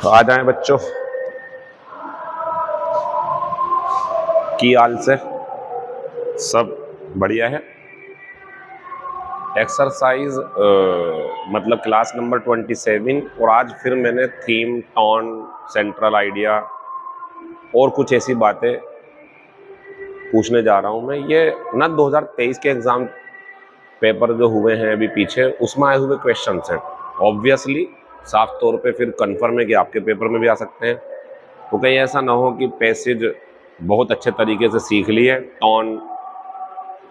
आ जाए बच्चों, की हाल से सब बढ़िया है। एक्सरसाइज मतलब क्लास नंबर 27। और आज फिर मैंने थीम, टोन, सेंट्रल आइडिया और कुछ ऐसी बातें पूछने जा रहा हूँ मैं। ये ना 2023 के एग्ज़ाम पेपर जो हुए हैं अभी पीछे, उसमें आए हुए क्वेश्चंस हैं। ऑब्वियसली साफ तौर पे फिर कंफर्म है कि आपके पेपर में भी आ सकते हैं। तो कहीं ऐसा ना हो कि पैसेज बहुत अच्छे तरीके से सीख लिए, टोन,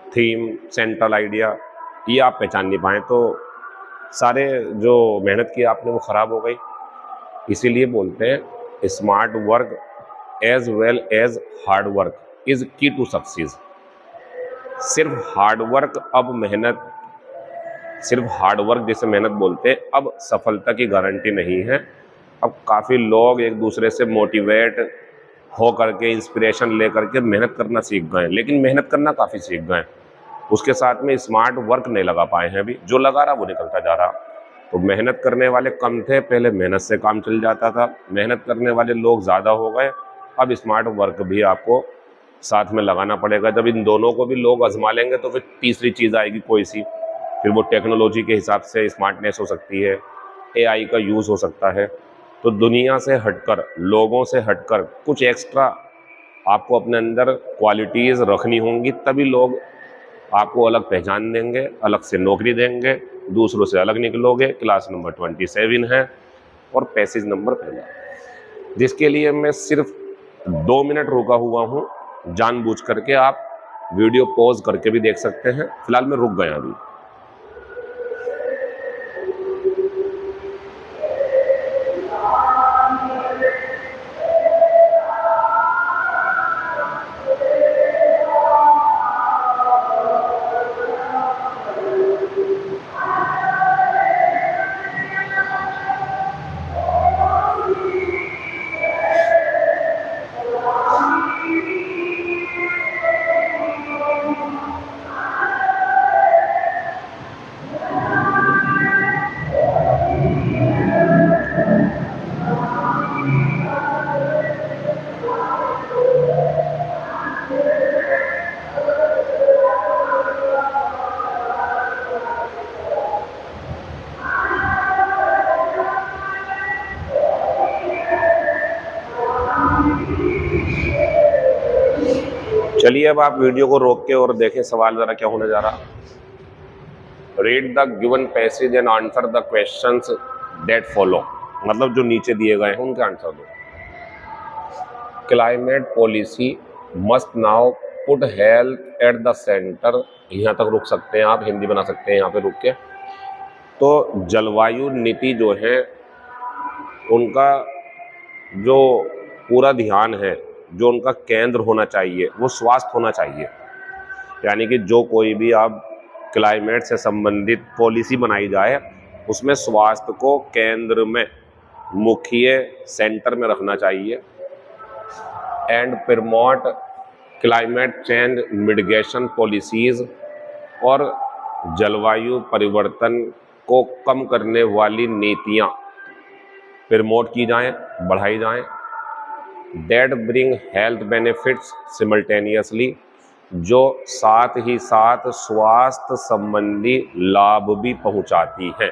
थीम, सेंट्रल आइडिया ये आप पहचान नहीं पाए तो सारे जो मेहनत की आपने वो ख़राब हो गई। इसीलिए बोलते हैं smart work as well as hard work is key to success. सिर्फ हार्ड वर्क, अब मेहनत, सिर्फ हार्ड वर्क जिसे मेहनत बोलते हैं, अब सफलता की गारंटी नहीं है। अब काफ़ी लोग एक दूसरे से मोटिवेट हो करके, इंस्पिरेशन ले करके मेहनत करना सीख गए, लेकिन मेहनत करना काफ़ी सीख गए, उसके साथ में स्मार्ट वर्क नहीं लगा पाए हैं। अभी जो लगा रहा वो निकलता जा रहा। तो मेहनत करने वाले कम थे, पहले मेहनत से काम चल जाता था। मेहनत करने वाले लोग ज़्यादा हो गए, अब स्मार्ट वर्क भी आपको साथ में लगाना पड़ेगा। जब इन दोनों को भी लोग आजमा लेंगे तो फिर तीसरी चीज़ आएगी कोई सी, फिर वो टेक्नोलॉजी के हिसाब से स्मार्टनेस हो सकती है, एआई का यूज़ हो सकता है। तो दुनिया से हटकर, लोगों से हटकर कुछ एक्स्ट्रा आपको अपने अंदर क्वालिटीज़ रखनी होंगी, तभी लोग आपको अलग पहचान देंगे, अलग से नौकरी देंगे, दूसरों से अलग निकलोगे। क्लास नंबर 27 है और पैसेज नंबर पहला, जिसके लिए मैं सिर्फ 2 मिनट रुका हुआ हूँ। जानबूझ करके आप वीडियो पॉज करके भी देख सकते हैं। फिलहाल मैं रुक गया अभी। चलिए अब आप वीडियो को रोक के और देखें सवाल जरा क्या होने जा रहा। Read the given passage and answer the questions that follow. मतलब जो नीचे दिए गए हैं उनके आंसर दो। Climate policy must now put health at the centre. यहाँ तक रुक सकते हैं आप, हिंदी बना सकते हैं यहाँ पे रुक के। तो जलवायु नीति जो है उनका जो पूरा ध्यान है, जो उनका केंद्र होना चाहिए वो स्वास्थ्य होना चाहिए। यानी कि जो कोई भी आप क्लाइमेट से संबंधित पॉलिसी बनाई जाए उसमें स्वास्थ्य को केंद्र में, मुख्य सेंटर में रखना चाहिए। And promote climate change mitigation policies, और जलवायु परिवर्तन को कम करने वाली नीतियाँ प्रमोट की जाएं, बढ़ाई जाएं। That bring health benefits simultaneously, जो साथ ही साथ स्वास्थ्य संबंधी लाभ भी पहुंचाती है।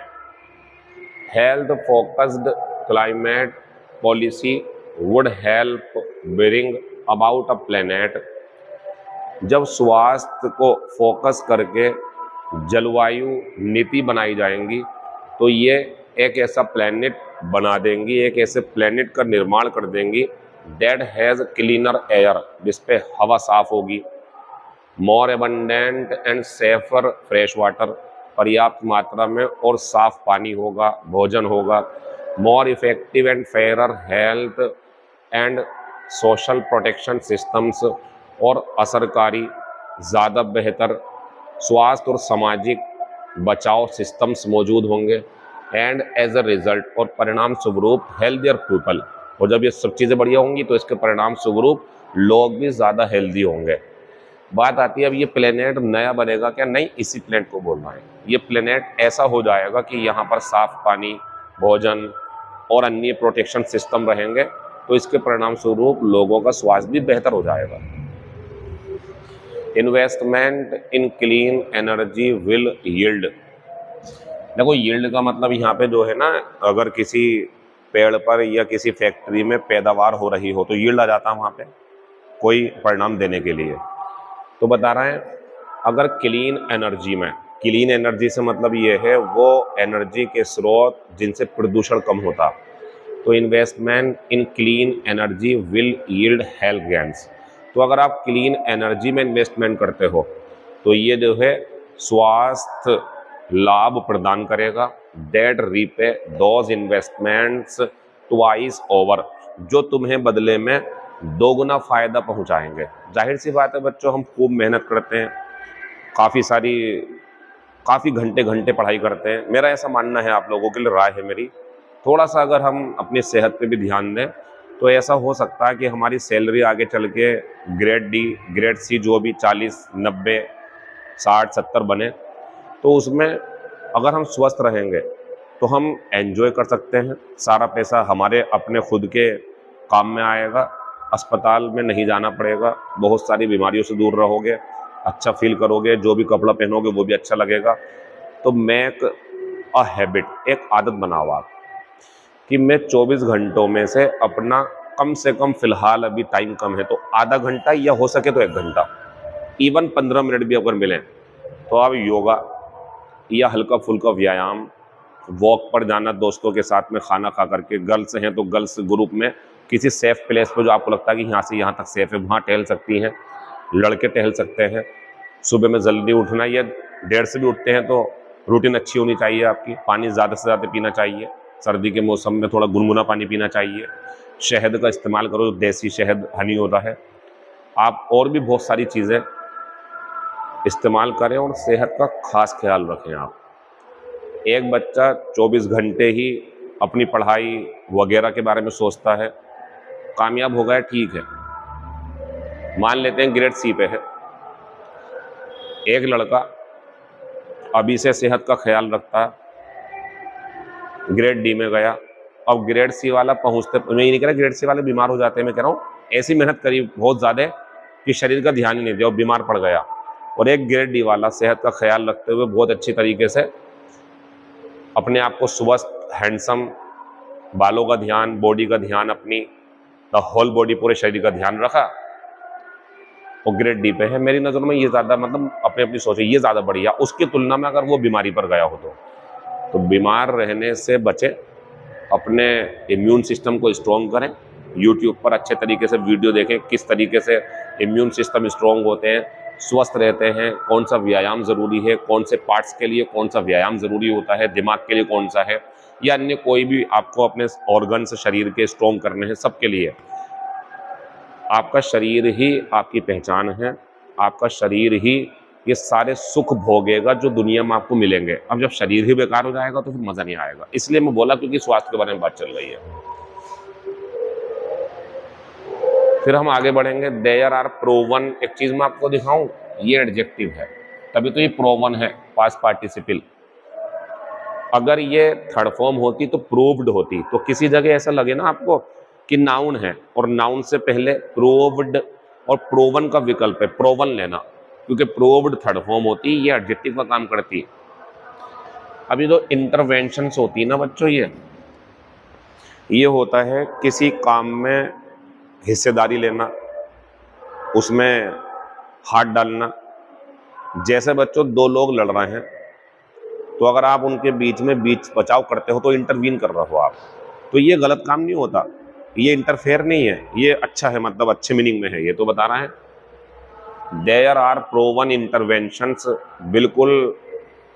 Health focused climate policy would help bring about a planet. जब स्वास्थ्य को फोकस करके जलवायु नीति बनाई जाएंगी तो ये एक ऐसा प्लेनेट बना देंगी, एक ऐसे प्लेनेट का निर्माण कर देंगी दैट हैज़ क्लीनर एयर, जिसपे हवा साफ होगी। More abundant and safer fresh water, पर्याप्त मात्रा में और साफ पानी होगा, भोजन होगा। More effective and fair health and social protection systems, और असरकारी, ज़्यादा बेहतर स्वास्थ्य और सामाजिक बचाव सिस्टम्स मौजूद होंगे। एंड एज अ रिजल्ट, और परिणाम स्वरूप हेल्दियर पीपल, और जब ये सब चीज़ें बढ़िया होंगी तो इसके परिणाम स्वरूप लोग भी ज़्यादा हेल्दी होंगे। बात आती है अब ये प्लेनेट नया बनेगा क्या? नहीं, इसी प्लेनेट को बोल रहा है। ये प्लेनेट ऐसा हो जाएगा कि यहाँ पर साफ पानी, भोजन, और अन्य प्रोटेक्शन सिस्टम रहेंगे तो इसके परिणाम स्वरूप लोगों का स्वास्थ्य भी बेहतर हो जाएगा। Investment in clean energy will yield. देखो यील्ड का मतलब यहाँ पे जो है ना, अगर किसी पेड़ पर या किसी फैक्ट्री में पैदावार हो रही हो तो यील्ड आ जाता है वहाँ पे कोई परिणाम देने के लिए। तो बता रहे हैं अगर क्लीन एनर्जी में, क्लीन एनर्जी से मतलब ये है वो एनर्जी के स्रोत जिनसे प्रदूषण कम होता, तो investment in clean energy will yield health gains. तो अगर आप क्लीन एनर्जी में इन्वेस्टमेंट करते हो तो ये जो है स्वास्थ्य लाभ प्रदान करेगा। That repay those investments twice over, जो तुम्हें बदले में दोगुना फायदा पहुंचाएंगे। जाहिर सी बात है बच्चों, हम खूब मेहनत करते हैं, काफ़ी घंटे पढ़ाई करते हैं। मेरा ऐसा मानना है, आप लोगों के लिए राय है मेरी, थोड़ा सा अगर हम अपनी सेहत पे भी ध्यान दें तो ऐसा हो सकता है कि हमारी सैलरी आगे चल के ग्रेड डी ग्रेड सी जो भी 40, 90, 60, 70 बने, तो उसमें अगर हम स्वस्थ रहेंगे तो हम एंजॉय कर सकते हैं। सारा पैसा हमारे अपने खुद के काम में आएगा, अस्पताल में नहीं जाना पड़ेगा, बहुत सारी बीमारियों से दूर रहोगे, अच्छा फील करोगे, जो भी कपड़ा पहनोगे वो भी अच्छा लगेगा। तो मेक अ हैबिट, एक आदत बनाओ आप कि मैं 24 घंटों में से अपना कम से कम, फिलहाल अभी टाइम कम है तो आधा घंटा या हो सके तो 1 घंटा, इवन 15 मिनट भी अगर मिलें तो आप योगा या हल्का फुल्का व्यायाम, वॉक पर जाना दोस्तों के साथ में खाना खा करके, गर्ल्स हैं तो गर्ल्स ग्रुप में किसी सेफ प्लेस पर जो आपको लगता है कि यहाँ से यहाँ तक सेफ है वहाँ टहल सकती हैं, लड़के टहल सकते हैं। सुबह में जल्दी उठना या देर से भी उठते हैं तो रूटीन अच्छी होनी चाहिए आपकी। पानी ज़्यादा से ज़्यादा पीना चाहिए, सर्दी के मौसम में थोड़ा गुनगुना पानी पीना चाहिए। शहद का इस्तेमाल करो, देसी शहद हनी होता है। आप और भी बहुत सारी चीज़ें इस्तेमाल करें और सेहत का खास ख्याल रखें आप। एक बच्चा 24 घंटे ही अपनी पढ़ाई वगैरह के बारे में सोचता है, कामयाब हो गया ठीक है, मान लेते हैं ग्रेड सी पे है। एक लड़का अभी से सेहत का ख्याल रखता है, ग्रेड डी में गया, अब ग्रेड सी वाला पहुंचते, मैं ये नहीं कह रहा ग्रेड सी वाले बीमार हो जाते हैं, मैं कह रहा हूँ ऐसी मेहनत करी बहुत ज़्यादा कि शरीर का ध्यान ही नहीं दिया और बीमार पड़ गया। और एक ग्रेड डी वाला सेहत का ख्याल रखते हुए बहुत अच्छी तरीके से अपने आप को स्वस्थ, हैंडसम, बालों का ध्यान, बॉडी का ध्यान, अपनी द होल बॉडी, पूरे शरीर का ध्यान रखा, वो ग्रेड डी पे है। मेरी नज़र में ये ज़्यादा, मतलब अपने अपनी सोचे, ये ज़्यादा बढ़िया उसकी तुलना में अगर वो बीमारी पर गया हो तो बीमार रहने से बचे, अपने इम्यून सिस्टम को स्ट्रॉन्ग करें। यूट्यूब पर अच्छे तरीके से वीडियो देखें किस तरीके से इम्यून सिस्टम स्ट्रॉन्ग होते हैं, स्वस्थ रहते हैं, कौन सा व्यायाम ज़रूरी है, कौन से पार्ट्स के लिए कौन सा व्यायाम ज़रूरी होता है, दिमाग के लिए कौन सा है, या अन्य कोई भी आपको अपने ऑर्गन्स शरीर के स्ट्रॉन्ग करने हैं। सबके लिए आपका शरीर ही आपकी पहचान है, आपका शरीर ही ये सारे सुख भोगेगा जो दुनिया में आपको मिलेंगे। अब जब शरीर ही बेकार हो जाएगा तो फिर मज़ा नहीं आएगा। इसलिए मैं बोला क्योंकि स्वास्थ्य के बारे में बात चल रही है। फिर हम आगे बढ़ेंगे। देयर आर प्रोवन, एक चीज़ मैं आपको दिखाऊं, ये एडजेक्टिव है तभी तो ये प्रोवन है, पास्ट पार्टिसिपल। अगर ये थर्ड फॉर्म होती तो प्रूव्ड होती, तो किसी जगह ऐसा लगे ना आपको कि नाउन है और नाउन से पहले प्रूव्ड और प्रोवन का विकल्प है, प्रोवन लेना, क्योंकि प्रूव्ड थर्ड फॉर्म होती, ये एडजेक्टिव का काम करती है। अभी जो इंटरवेंशंस होती है ना बच्चों, ये होता है किसी काम में हिस्सेदारी लेना, उसमें हाथ डालना। जैसे बच्चों 2 लोग लड़ रहे हैं तो अगर आप उनके बीच में बीच बचाव करते हो तो इंटरवीन कर रहे हो आप, तो ये गलत काम नहीं होता, ये इंटरफेयर नहीं है, ये अच्छा है, मतलब अच्छे मीनिंग में है, ये तो बता रहा है। देयर आर प्रोवन इंटरवेंशंस, बिल्कुल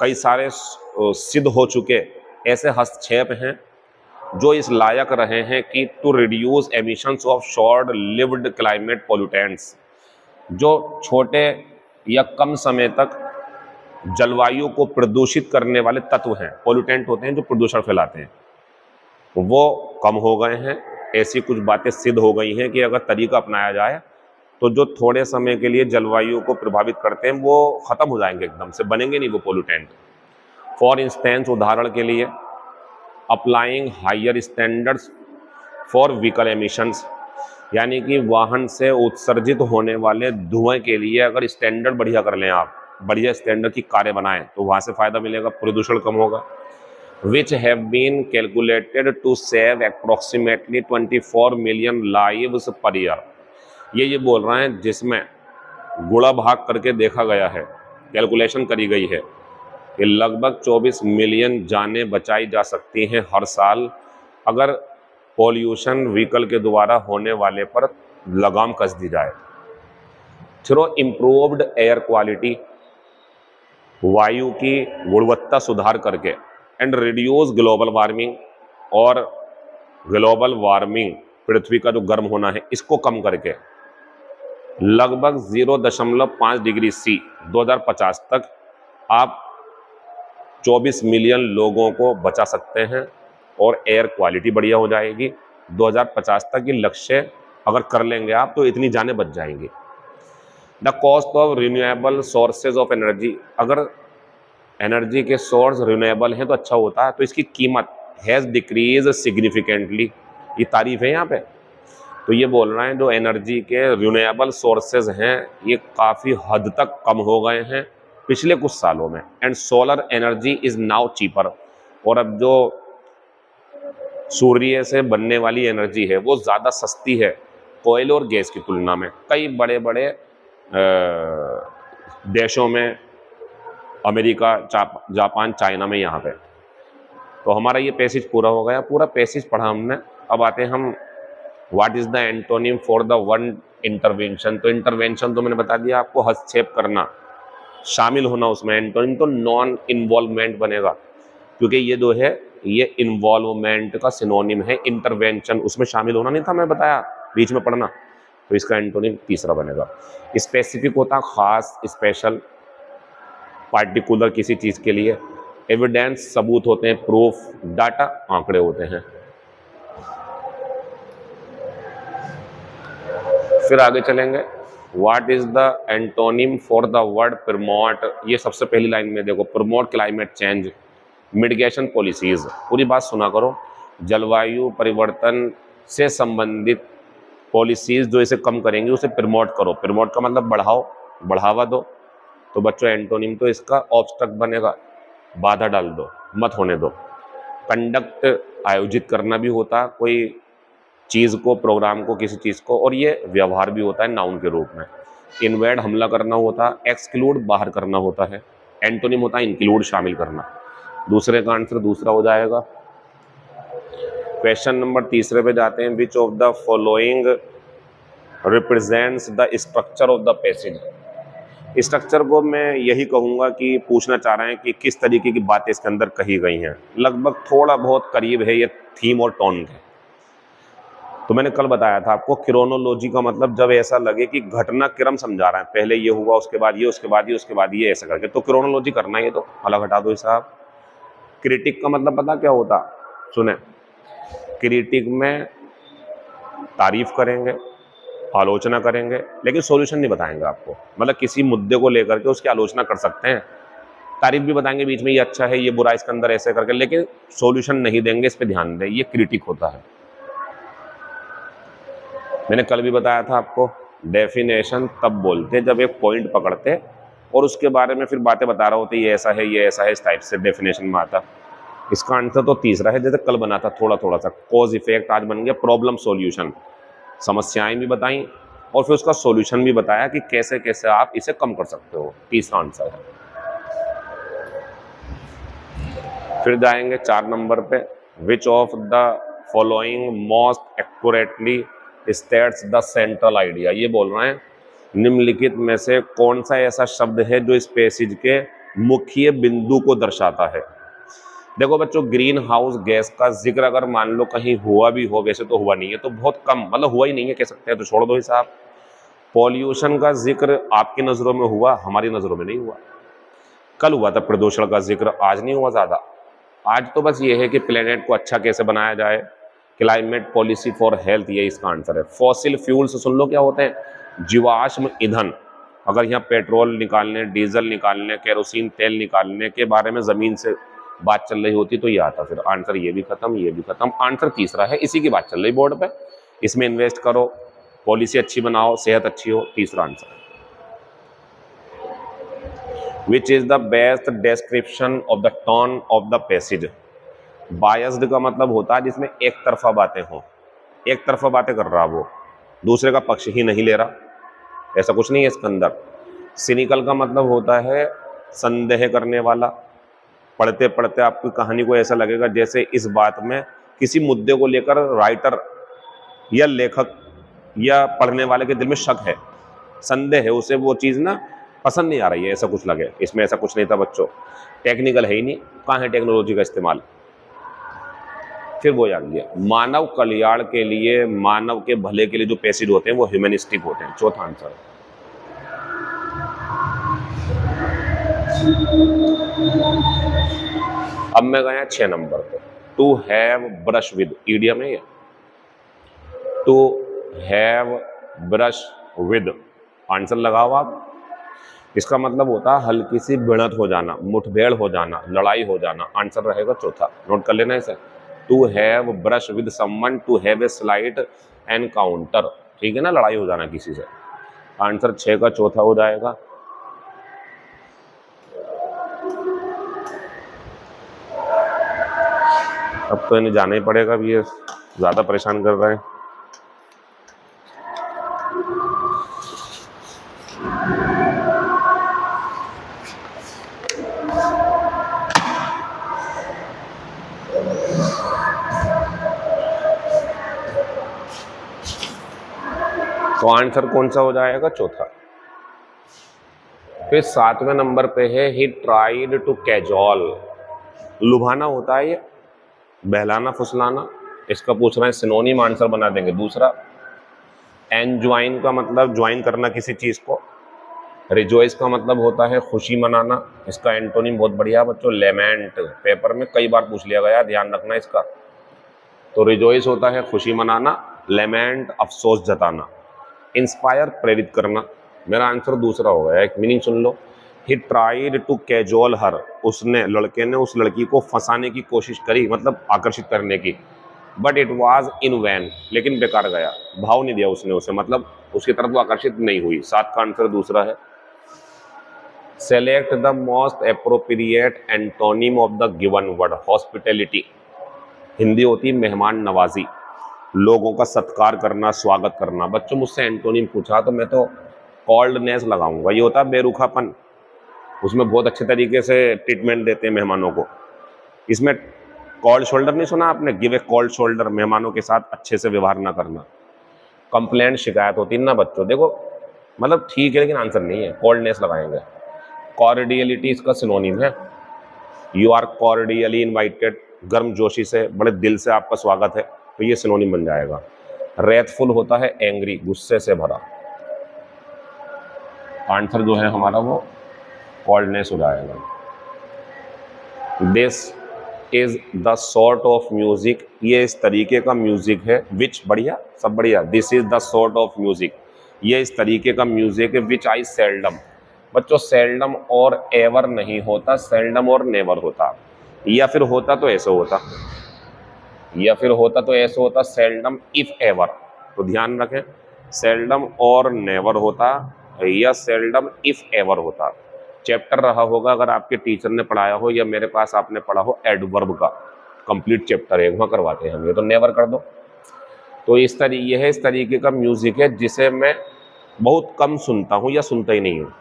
कई सारे सिद्ध हो चुके ऐसे हस्तक्षेप हैं जो इस लायक रहे हैं कि to reduce emissions of short lived climate pollutants, जो छोटे या कम समय तक जलवायु को प्रदूषित करने वाले तत्व हैं, पोल्यूटेंट होते हैं जो प्रदूषण फैलाते हैं, वो कम हो गए हैं। ऐसी कुछ बातें सिद्ध हो गई हैं कि अगर तरीका अपनाया जाए तो जो थोड़े समय के लिए जलवायु को प्रभावित करते हैं वो ख़त्म हो जाएंगे, एकदम से बनेंगे नहीं वो पोल्यूटेंट। फॉर इंस्टेंस, उदाहरण के लिए, applying higher standards for vehicle emissions, यानी कि वाहन से उत्सर्जित होने वाले धुएं के लिए अगर स्टैंडर्ड बढ़िया कर लें, आप बढ़िया स्टैंडर्ड की कारें बनाएं तो वहाँ से फ़ायदा मिलेगा, प्रदूषण कम होगा। Which have been calculated to save approximately 24 million lives per year. ये बोल रहे हैं जिसमें गुणा भाग करके देखा गया है, कैलकुलेशन करी गई है कि लगभग 24 मिलियन जानें बचाई जा सकती हैं हर साल अगर पॉल्यूशन व्हीकल के द्वारा होने वाले पर लगाम कस दी जाए। थ्रू इम्प्रूव्ड एयर क्वालिटी, वायु की गुणवत्ता सुधार करके, एंड रिड्यूस ग्लोबल वार्मिंग, और ग्लोबल वार्मिंग पृथ्वी का जो गर्म होना है इसको कम करके लगभग 0.5 डिग्री सी 2050 तक आप 24 मिलियन लोगों को बचा सकते हैं और एयर क्वालिटी बढ़िया हो जाएगी। 2050 तक की लक्ष्य अगर कर लेंगे आप तो इतनी जानें बच जाएंगी। The cost of renewable sources of energy, अगर एनर्जी के सोर्स रिन्यूएबल हैं तो अच्छा होता है, तो इसकी कीमत हैज़ डिक्रीज सिग्निफिकेंटली, ये तारीफ है यहाँ पे। तो ये बोल रहे हैं जो एनर्जी के रिन्यूएबल सोर्सेज हैं ये काफ़ी हद तक कम हो गए हैं पिछले कुछ सालों में। And solar energy is now cheaper, और अब जो सूर्य से बनने वाली एनर्जी है वो ज़्यादा सस्ती है कोयले और गैस की तुलना में। कई बड़े बड़े देशों में, अमेरिका, जापान, चाइना में, यहाँ पे। तो हमारा ये पैसेज पूरा हो गया, पूरा पैसेज पढ़ा हमने। अब आते हैं हम what is the antonym for the word intervention. तो इंटरवेंशन तो मैंने बता दिया आपको, हस्तक्षेप करना, शामिल होना उसमें। एंटोनिम तो नॉन इन्वॉल्वमेंट बनेगा, क्योंकि ये जो है ये इन्वॉल्वमेंट का सिनोनिम है। इंटरवेंशन उसमें शामिल होना नहीं था, मैं बताया बीच में पढ़ना, तो इसका एंटोनिम तीसरा बनेगा। स्पेसिफिक होता खास, स्पेशल, पार्टिकुलर किसी चीज़ के लिए। एविडेंस सबूत होते हैं, प्रूफ, डाटा आंकड़े होते हैं। फिर आगे चलेंगे, what is the antonym for the word promote. ये सबसे पहली लाइन में देखो, promote climate change, mitigation policies. पूरी बात सुना करो, जलवायु परिवर्तन से संबंधित पॉलिसीज जो इसे कम करेंगी उसे प्रमोट करो। प्रमोट का मतलब बढ़ाओ, बढ़ावा दो। तो बच्चों एंटोनिम तो इसका ऑब्स्ट्रक्ट बनेगा, बाधा डाल दो, मत होने दो। कंडक्ट आयोजित करना भी होता कोई चीज़ को, प्रोग्राम को, किसी चीज़ को, और ये व्यवहार भी होता है नाउन के रूप में। इन्वेड हमला करना होता, एक्सक्लूड बाहर करना होता है। एंटोनिम होता है इंक्लूड शामिल करना। दूसरे का आंसर दूसरा हो जाएगा। क्वेश्चन नंबर तीसरे पे जाते हैं, which of the following represents the structure of the passage. Structure को मैं यही कहूँगा कि पूछना चाह रहे हैं कि किस तरीके की बातें इसके अंदर कही गई हैं। लगभग थोड़ा बहुत करीब है ये थीम और टोन के। तो मैंने कल बताया था आपको, क्रोनोलॉजी का मतलब जब ऐसा लगे कि घटना क्रम समझा रहे हैं, पहले ये हुआ, उसके बाद ये, उसके बाद ये, उसके बाद ये, ऐसा करके, तो क्रोनोलॉजी करना है। तो अलग हटा दो साहब। क्रिटिक का मतलब पता क्या होता, सुने, क्रिटिक में तारीफ करेंगे, आलोचना करेंगे, लेकिन सॉल्यूशन नहीं बताएंगे आपको। मतलब किसी मुद्दे को लेकर के उसकी आलोचना कर सकते हैं, तारीफ भी बताएंगे बीच में, ये अच्छा है, ये बुरा इसके अंदर, ऐसे करके, लेकिन सॉल्यूशन नहीं देंगे। इस पे ध्यान दें, ये क्रिटिक होता है। मैंने कल भी बताया था आपको, डेफिनेशन तब बोलते जब एक पॉइंट पकड़ते और उसके बारे में फिर बातें बता रहे होते, ये ऐसा है, ये ऐसा है, इस टाइप से डेफिनेशन में आता। इसका आंसर तो तीसरा है, जैसे कल बना था थोड़ा थोड़ा सा, कॉज इफेक्ट, आज बन गया प्रॉब्लम सॉल्यूशन। समस्याएं भी बताई और फिर उसका सॉल्यूशन भी बताया कि कैसे कैसे आप इसे कम कर सकते हो। तीसरा आंसर है। फिर जाएंगे 4 नंबर पे, which of the following most accurately states the central idea. ये बोल रहे हैं निम्नलिखित में से कौन सा ऐसा शब्द है जो इस पैसेज के मुख्य बिंदु को दर्शाता है। देखो बच्चों, ग्रीन हाउस गैस का जिक्र अगर मान लो कहीं हुआ भी हो, वैसे तो हुआ नहीं है, तो बहुत कम, मतलब हुआ ही नहीं है कह सकते हैं, तो छोड़ दो हिसाब। पॉल्यूशन का जिक्र आपकी नज़रों में हुआ, हमारी नज़रों में नहीं हुआ। कल हुआ था प्रदूषण का जिक्र, आज नहीं हुआ ज़्यादा। आज तो बस ये है कि प्लेनेट को अच्छा कैसे बनाया जाए, क्लाइमेट पॉलिसी फॉर हेल्थ, ये इसका आंसर है। फॉसिल फ्यूल्स सुन लो क्या होते हैं, जीवाश्म ईंधन। अगर यहाँ पेट्रोल निकालने, डीजल निकालने, केरोसिन तेल निकालने के बारे में ज़मीन से बात चल रही होती तो ये आता, फिर आंसर ये भी खत्म, ये भी खत्म। आंसर तीसरा है, इसी की बात चल रही बोर्ड पे, इसमें इन्वेस्ट करो, पॉलिसी अच्छी बनाओ, सेहत अच्छी हो, तीसरा आंसर है। Which is the best description of the tone of the passage. Biased का मतलब होता है जिसमें एक तरफा बातें हो, एक तरफा बातें कर रहा वो, दूसरे का पक्ष ही नहीं ले रहा, ऐसा कुछ नहीं है इसके अंदर। सिनिकल का मतलब होता है संदेह करने वाला, पढ़ते पढ़ते आपकी कहानी को ऐसा लगेगा जैसे इस बात में किसी मुद्दे को लेकर राइटर या लेखक या पढ़ने वाले के दिल में शक है, संदेह है, उसे वो चीज़ ना पसंद नहीं आ रही है, ऐसा कुछ लगे। इसमें ऐसा कुछ नहीं था बच्चों, टेक्निकल है ही नहीं, कहाँ है टेक्नोलॉजी का इस्तेमाल। फिर वो याद लिया, मानव कल्याण के लिए, मानव के भले के लिए जो पैसेज होते हैं वो ह्यूमनिस्टिक होते हैं, चौथा आंसर है। अब मैं गया 6 नंबर पे, to have brush with, idiom है ये, to have brush with, answer लगाओ आप। इसका मतलब होता है हल्की सी भिड़ंत हो जाना, मुठभेड़ हो जाना, लड़ाई हो जाना, आंसर रहेगा चौथा, नोट कर लेना इसे। To have brush with someone, to have a slight encounter, ठीक है ना, लड़ाई हो जाना किसी से। आंसर 6 का चौथा हो जाएगा। अब तो इन्हें जाना ही पड़ेगा, अभी ये ज्यादा परेशान कर रहे हैं। तो आंसर कौन सा हो जाएगा, चौथा। फिर 7वें नंबर पे है ही ट्राइड टू कैजॉल, लुभाना होता है ये, बहलाना फुसलाना, इसका पूछ रहे हैं सिनोनिम, आंसर बना देंगे दूसरा। एनज्वाइन का मतलब ज्वाइन करना किसी चीज को, रिजॉइस का मतलब होता है खुशी मनाना, इसका एंटोनिम बहुत बढ़िया बच्चों, लेमेंट, पेपर में कई बार पूछ लिया गया, ध्यान रखना इसका। तो रिजॉइस होता है खुशी मनाना, लेमेंट अफसोस जताना, इंस्पायर प्रेरित करना। मेरा आंसर दूसरा हो गया, एक मीनिंग सुन लो। He tried to cajole her, उसने, लड़के ने उस लड़की को फंसाने की कोशिश करी, मतलब आकर्षित करने की, but it was in vain, लेकिन बेकार गया, भाव नहीं दिया उसने उसे, मतलब उसकी तरफ वो आकर्षित नहीं हुई। 7 का आंसर दूसरा है। Select the most appropriate antonym of the given word, hospitality, Hindi होती मेहमान नवाजी, लोगों का सत्कार करना, स्वागत करना। बच्चों मुझसे एंटोनिम पूछा तो मैं तो कॉल्डनेस लगाऊंगा, ये होता है बेरुखापन, उसमें बहुत अच्छे तरीके से ट्रीटमेंट देते हैं मेहमानों को। इसमें कॉल्ड शोल्डर नहीं सुना आपने, गिव ए कॉल्ड शोल्डर, मेहमानों के साथ अच्छे से व्यवहार ना करना। कंप्लेंट, शिकायत होती है ना बच्चों, देखो मतलब ठीक है लेकिन आंसर नहीं है, कॉल्डनेस लगाएंगे। कॉर्डियलिटी इसका सिनोनिम है, यू आर कॉर्डियली इन्वाइटेड, गर्मजोशी से, बड़े दिल से आपका स्वागत है, तो ये सिनोनिम बन जाएगा। रेथफुल होता है एंग्री, गुस्से से भरा, आंसर जो है हमारा वो कॉल्डनेस हो जाएगा। This is the sort of music, ये इस तरीके का म्यूजिक है, विच, बढ़िया सब बढ़िया, this is the sort of music, ये इस तरीके का म्यूजिक है, विच आई सेल्डम। बच्चों सेल्डम और एवर नहीं होता, सेल्डम और नेवर होता, या फिर होता तो ऐसे होता, या फिर होता तो ऐसे होता, सेल्डम इफ एवर। तो ध्यान रखें, सेल्डम और नेवर होता या सेल्डम इफ एवर होता। चैप्टर रहा होगा अगर आपके टीचर ने पढ़ाया हो या मेरे पास आपने पढ़ा हो, एडवर्ब का कंप्लीट चैप्टर है, वहाँ करवाते हैं हम, ये तो नेवर कर दो। तो इस तरीके का म्यूजिक है जिसे मैं बहुत कम सुनता हूँ या सुनता ही नहीं हूँ।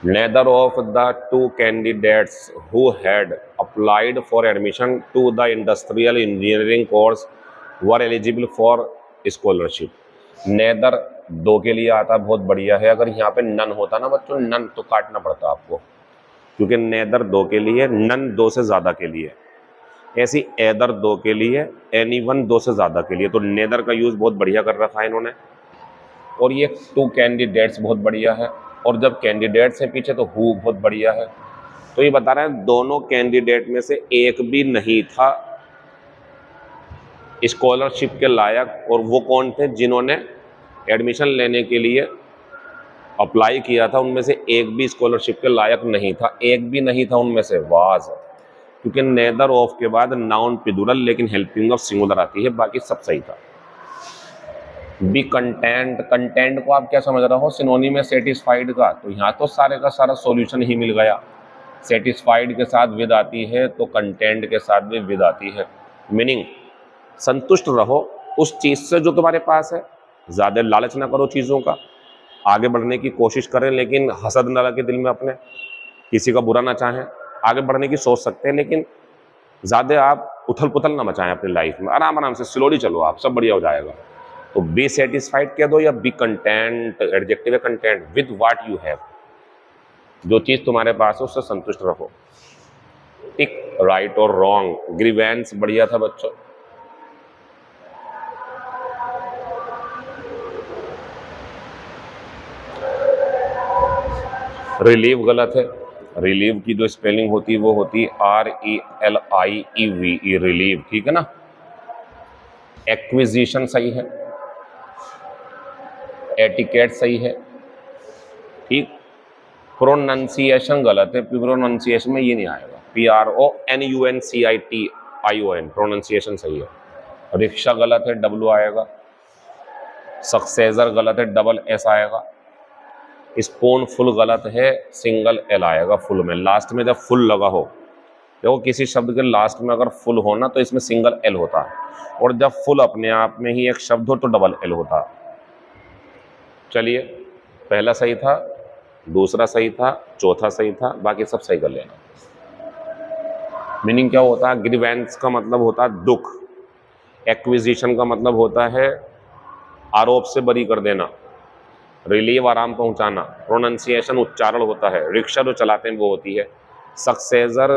Neither of the two candidates who had applied for admission to the industrial engineering course were eligible for scholarship. Neither दो के लिए आता, बहुत बढ़िया है। अगर यहाँ पे नन होता ना बच्चों, नन तो काटना पड़ता आपको, क्योंकि नेदर दो के लिए, नन दो से ज़्यादा के लिए, ऐसी एदर दो के लिए, एनीवन दो से ज़्यादा के लिए। तो नेदर का यूज़ बहुत बढ़िया कर रखा है इन्होंने। और ये टू कैंडिडेट्स बहुत बढ़िया है, और जब कैंडिडेट्स हैं पीछे तो हु बहुत बढ़िया है। तो ये बता रहे हैं दोनों कैंडिडेट में से एक भी नहीं था स्कॉलरशिप के लायक, और वो कौन थे, जिन्होंने एडमिशन लेने के लिए अप्लाई किया था उनमें से एक भी स्कॉलरशिप के लायक नहीं था, एक भी नहीं था उनमें से, वाज, क्योंकि नेदर ऑफ के बाद नाउन प्लूरल लेकिन हेल्पिंग ऑफ सिंगुलर आती है, बाकी सब सही था। बी कंटेंट, कंटेंट को आप क्या समझ रहे हो, सिनोनिम है सेटिस्फाइड का, तो यहाँ तो सारे का सारा सॉल्यूशन ही मिल गया। सेटिस्फाइड के साथ विद आती है तो कंटेंट के साथ भी विद आती है, मीनिंग संतुष्ट रहो उस चीज़ से जो तुम्हारे पास है, ज़्यादा लालच ना करो चीज़ों का, आगे बढ़ने की कोशिश करें लेकिन हसद न लगे दिल में अपने, किसी का बुरा ना चाहें, आगे बढ़ने की सोच सकते हैं लेकिन ज़्यादा आप उथल पुथल ना मचाएं अपनी लाइफ में, आराम आराम से स्लोली चलो, आप सब बढ़िया हो जाएगा। तो बी सेटिस्फाइड कह दो या बी कंटेंट, एडजेक्टिव है content, with what you have, जो चीज़ तुम्हारे पास है उससे संतुष्ट रहो। टिक, राइट और रॉन्ग। ग्रीवेंस बढ़िया था बच्चों, रिलीव गलत है, रिलीव की जो स्पेलिंग होती है वो होती RELIEVE, रिलीव, ठीक है ना। एक्विजिशन सही है, एटिकेट सही है, ठीक। प्रोनाउंसिएशन गलत है, प्रोनाउंसिएशन में ये नहीं आएगा, PRONUNCITION, प्रोनाउंसिएशन सही है। रिक्शा गलत है, W आएगा। सक्सेसर गलत है, डबल S आएगा। स्पून फुल गलत है, सिंगल L आएगा फुल में, लास्ट में जब फुल लगा हो, देखो किसी शब्द के लास्ट में अगर फुल हो ना तो इसमें सिंगल L होता है, और जब फुल अपने आप में ही एक शब्द हो तो डबल L होता है। चलिए, पहला सही था, दूसरा सही था, चौथा सही था, बाकी सब सही कर लेना। मीनिंग क्या होता है, ग्रीवेंस का मतलब होता है दुख, एक्विजिशन का मतलब होता है आरोप से बरी कर देना, रिलीव आराम पहुंचाना, प्रोनाउंसिएशन उच्चारण होता है, रिक्शा जो चलाते हैं वो होती है, सक्सेसर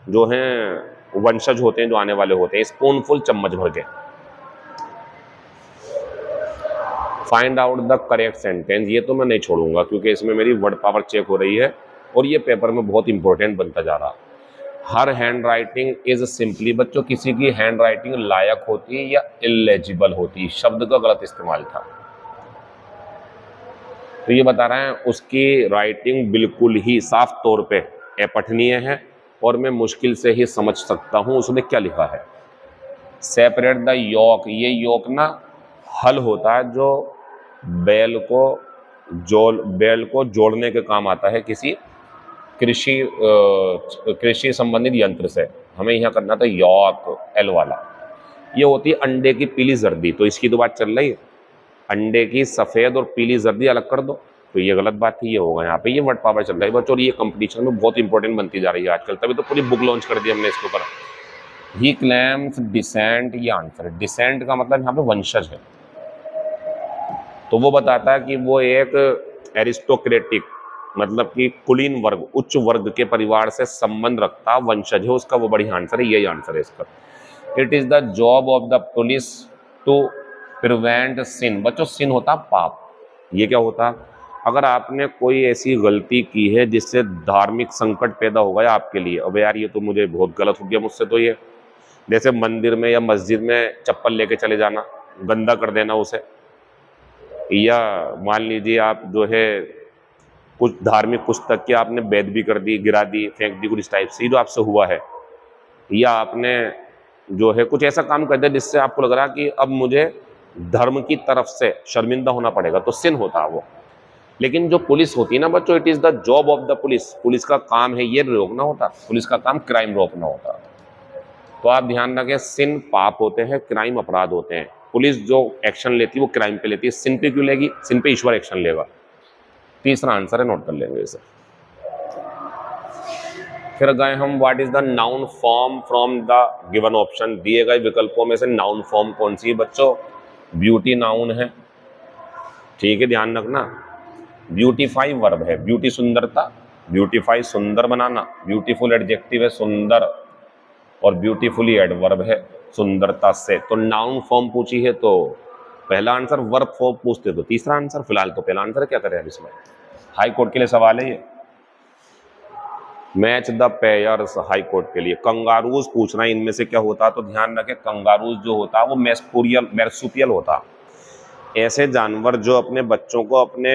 जो हैं वंशज होते हैं जो आने वाले होते हैं, स्पूनफुल चम्मच भर के। Find out the correct sentence, ये तो मैं नहीं छोड़ूंगा क्योंकि इसमें मेरी वर्ड पावर चेक हो रही है और ये पेपर में बहुत इंपॉर्टेंट बनता जा रहा। Her hand writing is simply, बच्चों किसी की हैंड राइटिंग लायक होती है या इलेजिबल होती है, शब्द का गलत इस्तेमाल था, तो ये बता रहे हैं उसकी राइटिंग बिल्कुल ही साफ तौर पे अपठनीय है और मैं मुश्किल से ही समझ सकता हूँ उसने क्या लिखा है। सेपरेट द योक, ये योक ना हल होता है जो बैल को जोड़ने के काम आता है किसी कृषि संबंधित यंत्र से। हमें यहाँ करना था योक, L वाला। ये होती है अंडे की पीली जर्दी, तो इसकी तो बात चल रही है, अंडे की सफ़ेद और पीली जर्दी अलग कर दो, तो ये गलत बात थी, ये होगा यहाँ पे, ये वर्ड पावर चल रहा है बच्चों, और ये कंपटीशन में बहुत इंपॉर्टेंट बनती जा रही है आजकल, तभी तो पूरी बुक लॉन्च कर दी हमने इसके ऊपर। ही क्लेम्स डिसेंट, ये आंसर है। डिसेंट का मतलब यहाँ पे वंशज है, तो वो बताता है कि वो एक एरिस्टोक्रेटिक मतलब कि कुलीन वर्ग, उच्च वर्ग के परिवार से संबंध रखता वंशज है उसका, वो बढ़िया आंसर है, यही आंसर है इसका। It is the job of the police to prevent sin, बच्चों सिन होता पाप, ये क्या होता, अगर आपने कोई ऐसी गलती की है जिससे धार्मिक संकट पैदा हो गया आपके लिए, अब यार ये तो मुझे बहुत गलत हो गया मुझसे, तो ये जैसे मंदिर में या मस्जिद में चप्पल लेके चले जाना, गंदा कर देना उसे, या मान लीजिए आप जो है कुछ धार्मिक पुस्तक की आपने बेद भी कर दी, गिरा दी, फेंक दी, कुछ इस टाइप से जो आपसे हुआ है, या आपने जो है कुछ ऐसा काम कर दिया जिससे आपको लग रहा कि अब मुझे धर्म की तरफ से शर्मिंदा होना पड़ेगा, तो सिन होता है वो। लेकिन जो पुलिस होती है ना बच्चों, it is the job of the police, police का काम है ये रोकना होता, पुलिस का काम क्राइम रोकना होता। तो आप ध्यान रखें, सिन पाप होते हैं, क्राइम अपराध होते हैं। पुलिस जो एक्शन लेती है वो क्राइम पे लेती है, सिन पे क्यों लेगी, सिन पे ईश्वर एक्शन लेगा। तीसरा आंसर है, नोट कर लेंगे इसे। फिर गए हम, what is the noun form from the given option, दिए गए विकल्पों में से नाउन फॉर्म कौन सी है बच्चों, ब्यूटी नाउन है, ठीक है ध्यान रखना। ब्यूटीफाई वर्ब है, ब्यूटी सुंदरता, ब्यूटीफाई सुंदर बनाना, ब्यूटीफुल एडजेक्टिव है सुंदर, और ब्यूटीफुली एडवर्ब है सुंदरता से। तो नाउन फॉर्म पूछी है तो पहला आंसर, वर्ब फॉर्म पूछते तो तीसरा आंसर, फिलहाल तो पहला आंसर क्या करें इसमें, हाई कोर्ट के लिए सवाल है ये। Match the pairs, high court के लिए। कंगारूज पूछना है इनमें से क्या होता, तो ध्यान रखें कंगारूज जो होता वो मैर्सुपियल होता, ऐसे जानवर जो अपने बच्चों को अपने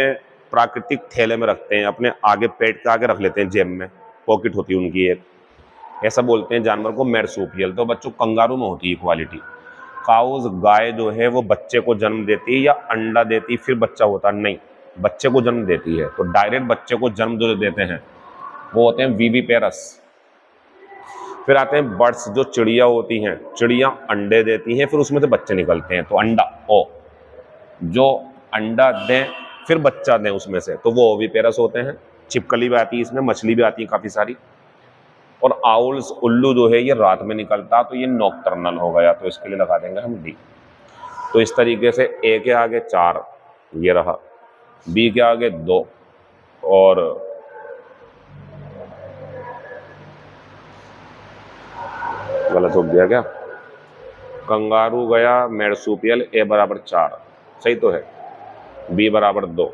प्राकृतिक थैले में रखते हैं, अपने आगे पेट के आगे रख लेते हैं, जेब में पॉकेट होती है उनकी एक, ऐसा बोलते हैं जानवर को मैर्सूपियल। तो बच्चों कंगारू में होती है इक्वालिटी। काउज गाय जो है वो बच्चे को जन्म देती है या अंडा देती है फिर बच्चा होता है? नहीं, बच्चे को जन्म देती है। तो डायरेक्ट बच्चे को जन्म जो देते हैं वो होते हैं विविपेरस। फिर आते हैं बर्ड्स, जो चिड़िया होती हैं, चिड़िया अंडे देती हैं फिर उसमें से बच्चे निकलते हैं, तो अंडा ओ, जो अंडा दें फिर बच्चा दें उसमें से, तो वो ओविपेरस होते हैं। छिपकली भी आती है इसमें, मछली भी आती है काफ़ी सारी। और आउल्स, उल्लू जो है ये रात में निकलता, तो ये नॉकटर्नल हो गया, तो इसके लिए लगा देंगे हम डी। तो इस तरीके से ए के आगे 4 ये रहा, बी के आगे 2 और गलत हो गया क्या, कंगारू गया, मैर्सूपियल, ए बराबर 4 सही तो है, बी बराबर 2,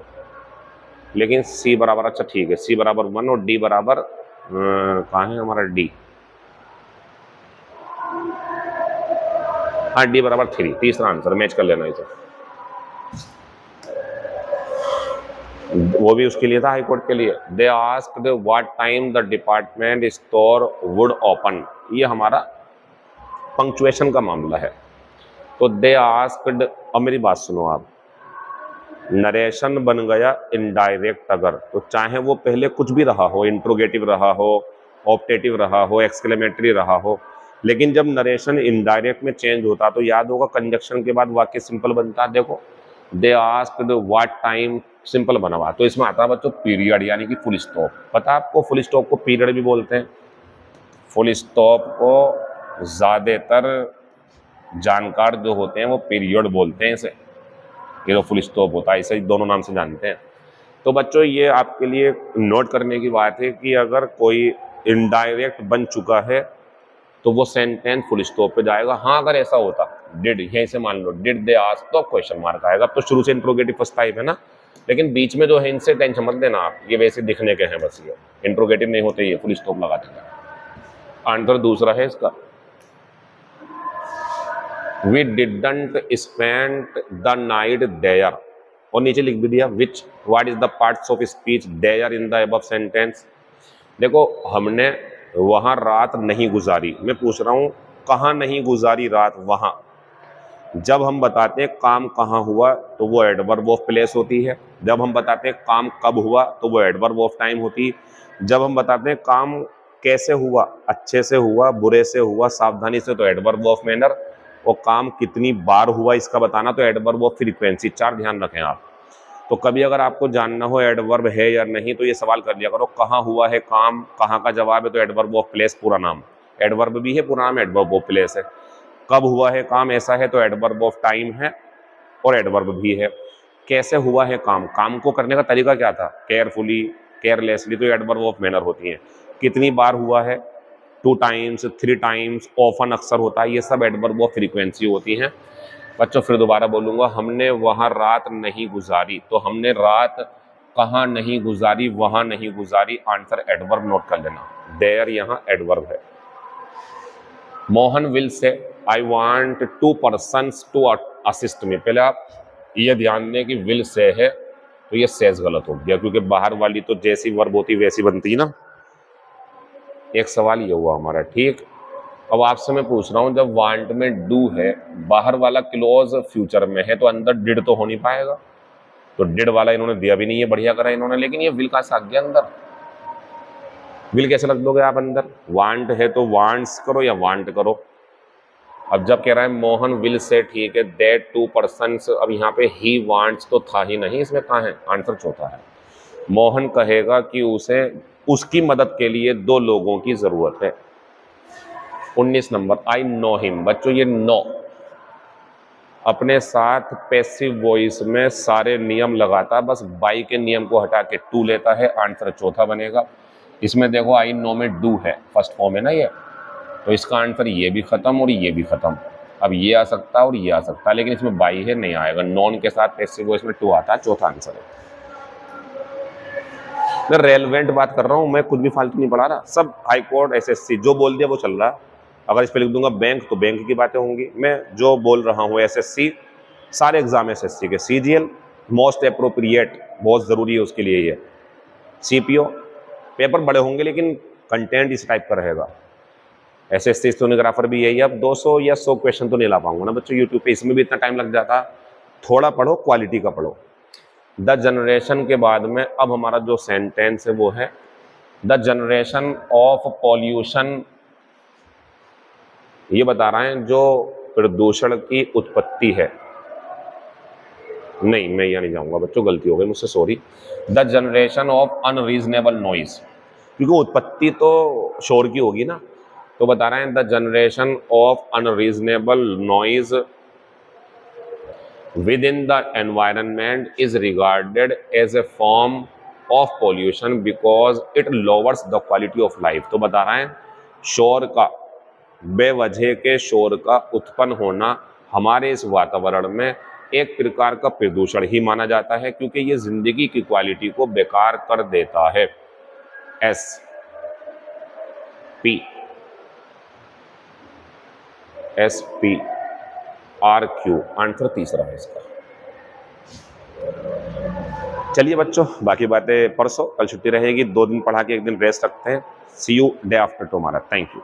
लेकिन सी बराबर, अच्छा ठीक है, सी बराबर 1 और डी बराबर कहाँ है हमारा डी, हाँ डी बराबर 3, तीसरा आंसर मैच कर लेना इसे। वो भी उसके लिए था, हाई कोर्ट के लिए। They asked what time the department store would open, ये हमारा पंक्चुएशन का मामला है। तो दे आस्क्ड, अब मेरी बात सुनो आप, नरेशन बन गया इनडायरेक्ट अगर, तो चाहे वो पहले कुछ भी रहा हो, इंट्रोगेटिव रहा हो, ऑप्टेटिव रहा हो, एक्सक्लेमेटरी रहा हो, लेकिन जब नरेशन इनडायरेक्ट में चेंज होता तो याद होगा कंजक्शन के बाद वाक्य सिंपल बनता। देखो they asked what time, simple बना हुआ, तो इसमें आता है बच्चों पीरियड यानी कि फुल स्टॉप। पता आपको फुल स्टॉप को पीरियड भी बोलते हैं। फुल स्टॉप को ज़्यादातर जानकार जो होते हैं वो पीरियड बोलते हैं इसे, ये तो फुल स्टॉप होता है, इसे दोनों नाम से जानते हैं। तो बच्चों ये आपके लिए नोट करने की बात है कि अगर कोई इनडायरेक्ट बन चुका है तो वो सेंटेंस फुल स्टॉप पे जाएगा। हाँ अगर ऐसा होता डिड, यहीं से मान लो डिड दे आस्क, तो क्वेश्चन मार्क आएगा। अब तो शुरू से इंट्रोगेटिव फर्स्ट टाइप है ना, लेकिन बीच में जो है इनसे टेंशन मत लेना आप, ये वैसे दिखने के हैं बस, ये इंट्रोगेटिव नहीं होते, ये फुल स्टॉप लगा देंगे। आंसर दूसरा है इसका, We didn't spend the night there, और नीचे लिख भी दिया which, what is the parts of speech there in the above sentence। देखो हमने वहाँ रात नहीं गुजारी, मैं पूछ रहा हूँ कहाँ नहीं गुजारी रात, वहाँ। जब हम बताते हैं काम कहाँ हुआ तो वो एडवर्ब ऑफ प्लेस होती है। जब हम बताते हैं काम कब हुआ तो वो एडवर्ब ऑफ टाइम होती है। जब हम बताते हैं काम कैसे हुआ, अच्छे से हुआ, बुरे से हुआ, सावधानी से, तो एडवर्ब ऑफ मैनर। और काम कितनी बार हुआ इसका बताना तो एडवर्ब ऑफ फ्रीक्वेंसी। 4 ध्यान रखें आप। तो कभी अगर आपको जानना हो एडवर्ब है या नहीं तो ये सवाल कर लिया करो, कहाँ हुआ है काम, कहाँ का जवाब है तो एडवर्ब ऑफ प्लेस पूरा नाम, एडवर्ब भी है पूरा नाम, एडवर्ब ऑफ प्लेस है। कब हुआ है काम ऐसा है तो एडवर्ब ऑफ टाइम है और एडवर्ब भी है। कैसे हुआ है काम, काम को करने का तरीका क्या था, केयरफुली, केयरलेसली, तो एडवर्ब ऑफ मैनर होती है। कितनी बार हुआ है, 2 टाइम्स, 3 टाइम्स, ऑफन अक्सर होता है, ये सब एडवर्ब ऑफ फ्रीक्वेंसी होती हैं। बच्चों फिर दोबारा बोलूँगा, हमने वहाँ रात नहीं गुजारी, तो हमने रात कहाँ नहीं गुजारी, वहाँ नहीं गुजारी, आंसर एडवर्ब नोट कर लेना, देयर यहाँ एडवर्ब है। Mohan will say I want 2 persons to assist me, पहले आप ये ध्यान दें कि विल से है तो ये सेज गलत हो गया, क्योंकि बाहर वाली तो जैसी वर्ब होती वैसी बनती ना। एक सवाल ये हुआ हमारा, ठीक। अब आपसे मैं पूछ रहा हूँ, जब वांट में डू है, बाहर वाला क्लोज फ्यूचर में है, तो अंदर डिड तो हो नहीं पाएगा, तो डिड वाला इन्होंने दिया भी नहीं है, बढ़िया करा इन्होंने, लेकिन ये विल कहाँ से आ गया अंदर, विल कैसे लग दोगे आप अंदर। वांट है तो वांट्स करो या वांट करो। अब जब कह रहा है मोहन विल से, ठीक है, दैट 2 पर्सन्स, अब यहाँ पे ही वांट्स तो था ही नहीं, इसमें कहाँ है, आंसर चौथा है। मोहन कहेगा कि उसे उसकी मदद के लिए 2 लोगों की जरूरत है। 19 नंबर, आई नो हिम। बच्चों ये नो अपने साथ पैसिव वॉइस में सारे नियम लगाता, बस बाई के नियम को हटा के टू लेता है, आंसर चौथा बनेगा। इसमें देखो आई नो में डू है, फर्स्ट फॉर्म है ना ये, तो इसका आंसर ये भी खत्म और ये भी खत्म। अब ये आ सकता है और ये आ सकता है, लेकिन इसमें बाई है, नहीं आएगा। नॉन के साथ पैसिव वॉइस में टू आता है, चौथा आंसर है। मैं रेलेवेंट बात कर रहा हूँ, मैं कुछ भी फालतू नहीं पढ़ा रहा, सब हाई कोर्ट एसएससी जो बोल दिया वो चल रहा है। अगर इस पर लिख दूंगा बैंक तो बैंक की बातें होंगी। मैं जो बोल रहा हूँ एसएससी, सारे एग्जाम एसएससी के, सीजीएल मोस्ट अप्रोप्रिएट बहुत ज़रूरी है उसके लिए ये। CPO पेपर बड़े होंगे लेकिन कंटेंट इस टाइप का रहेगा। SSC स्टेनोग्राफर भी यही है। अब 200 या 100 क्वेश्चन तो नहीं ला पाऊंगा ना बच्चों यूट्यूब पे, इसमें भी इतना टाइम लग जाता। थोड़ा पढ़ो, क्वालिटी का पढ़ो। द जनरेशन के बाद में अब हमारा जो सेंटेंस है वो है द जनरेशन ऑफ पॉल्यूशन। ये बता रहे हैं जो प्रदूषण की उत्पत्ति है। नहीं, मैं यहाँ नहीं जाऊंगा बच्चों, गलती हो गई मुझसे, sorry. The generation of unreasonable noise, क्योंकि उत्पत्ति तो शोर की होगी ना, तो बता रहे हैं the generation of unreasonable noise within the environment is regarded as a form of pollution because it lowers the quality of life. तो बता रहे हैं शोर का, बेवजह के शोर का उत्पन्न होना हमारे इस वातावरण में एक प्रकार का प्रदूषण ही माना जाता है, क्योंकि ये जिंदगी की क्वालिटी को बेकार कर देता है। SPRQ आंसर तीसरा है इसका। चलिए बच्चों, बाकी बातें परसों, कल छुट्टी रहेगी, 2 दिन पढ़ा के 1 दिन रेस्ट रखते हैं। See you day after tomorrow. Thank you.